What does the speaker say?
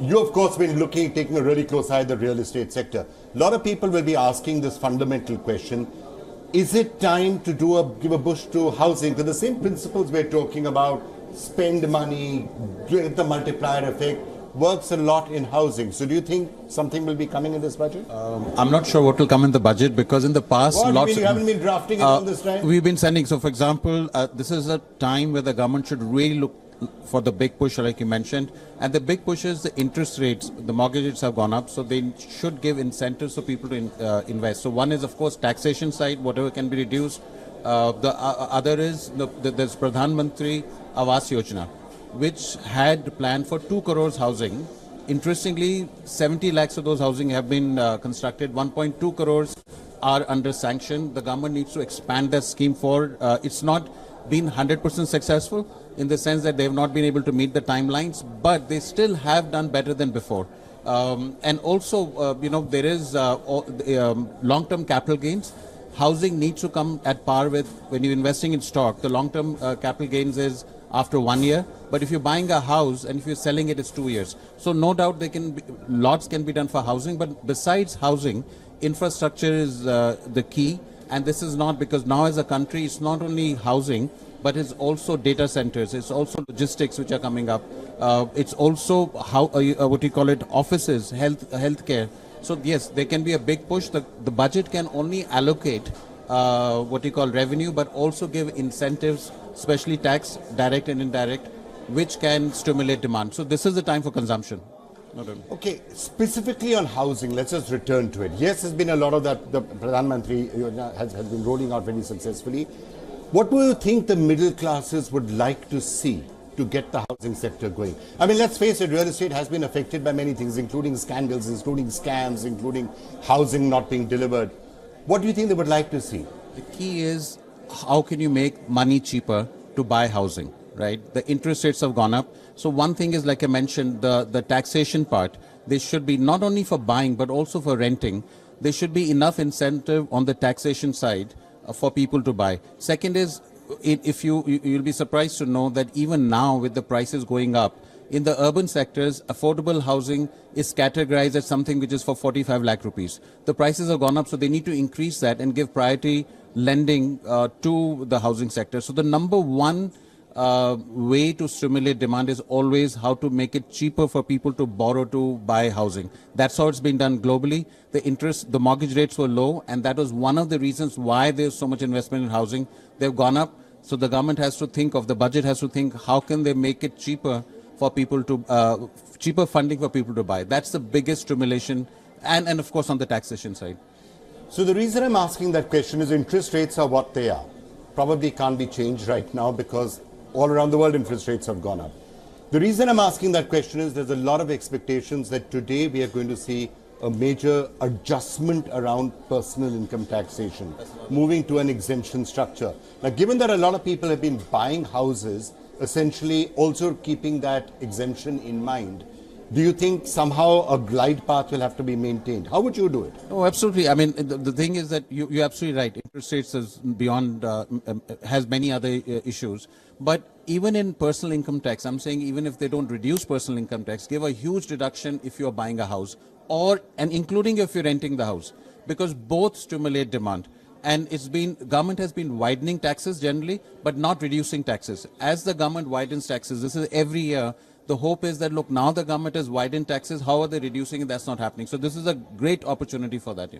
you of course been taking a really close eye at the real estate sector. A lot of people will be asking this fundamental question: is it time to give a push to housing? To the same principles we're talking about, spend money, get the multiplier effect, works a lot in housing. So do you think something will be coming in this budget? I'm not sure what will come in the budget, because in the past... You haven't been drafting it all this time? We've been sending. So for example, this is a time where the government should really look for the big push, like you mentioned. And the big push is the interest rates. The mortgage rates have gone up, so they should give incentives for people to invest. So one is, of course, taxation side, whatever can be reduced. The other is, there's Pradhan Mantri Awas Yojana, which had planned for 2 crores housing. Interestingly, 70 lakhs of those housing have been constructed. 1.2 crores are under sanction. The government needs to expand that scheme forward. It's not been 100% successful in the sense that they have not been able to meet the timelines, but they still have done better than before. And also, there is long-term capital gains. Housing needs to come at par with, when you're investing in stock, the long-term capital gains is after 1 year. But if you're buying a house and if you're selling it, it's 2 years. So no doubt lots can be done for housing. But besides housing, infrastructure is the key. And this is not, because now as a country, it's not only housing, but it's also data centers. It's also logistics which are coming up. It's also offices, healthcare. So yes, there can be a big push. The budget can only allocate revenue, but also give incentives, especially tax, direct and indirect, which can stimulate demand. So this is the time for consumption. Okay, specifically on housing, let's just return to it. Yes, there's been a lot of that. The Pradhan Mantri has been rolling out very successfully. What do you think the middle classes would like to see to get the housing sector going? I mean, let's face it, real estate has been affected by many things, including scandals, including scams, including housing not being delivered. What do you think they would like to see? The key is, how can you make money cheaper to buy housing, right? The interest rates have gone up. So one thing is, like I mentioned, the taxation part. There should be, not only for buying, but also for renting, there should be enough incentive on the taxation side for people to buy. Second is, if you'll be surprised to know that even now, with the prices going up, in the urban sectors, affordable housing is categorized as something which is for 45 lakh rupees. The prices have gone up, so they need to increase that and give priority lending to the housing sector. So the number one way to stimulate demand is always how to make it cheaper for people to borrow to buy housing. That's how it's been done globally. The mortgage rates were low, and that was one of the reasons why there's so much investment in housing. They've gone up, so the government has to think of, the budget has to think, how can they make it cheaper for people to, cheaper funding for people to buy. That's the biggest stimulation, and of course on the taxation side. So the reason I'm asking that question is interest rates are what they are. Probably can't be changed right now because all around the world interest rates have gone up. The reason I'm asking that question is there's a lot of expectations that today we are going to see a major adjustment around personal income taxation, moving to an exemption structure. Now, given that a lot of people have been buying houses, essentially also keeping that exemption in mind, do you think somehow a glide path will have to be maintained? How would you do it? Oh, absolutely. I mean, the thing is that you're absolutely right. Interest rates is beyond, has many other issues. But even in personal income tax, I'm saying even if they don't reduce personal income tax, give a huge reduction if you're buying a house, and including if you're renting the house, because both stimulate demand. And government has been widening taxes generally, but not reducing taxes. As the government widens taxes, this is every year, the hope is that, look, now the government has widened taxes, how are they reducing it? That's not happening. So this is a great opportunity for that,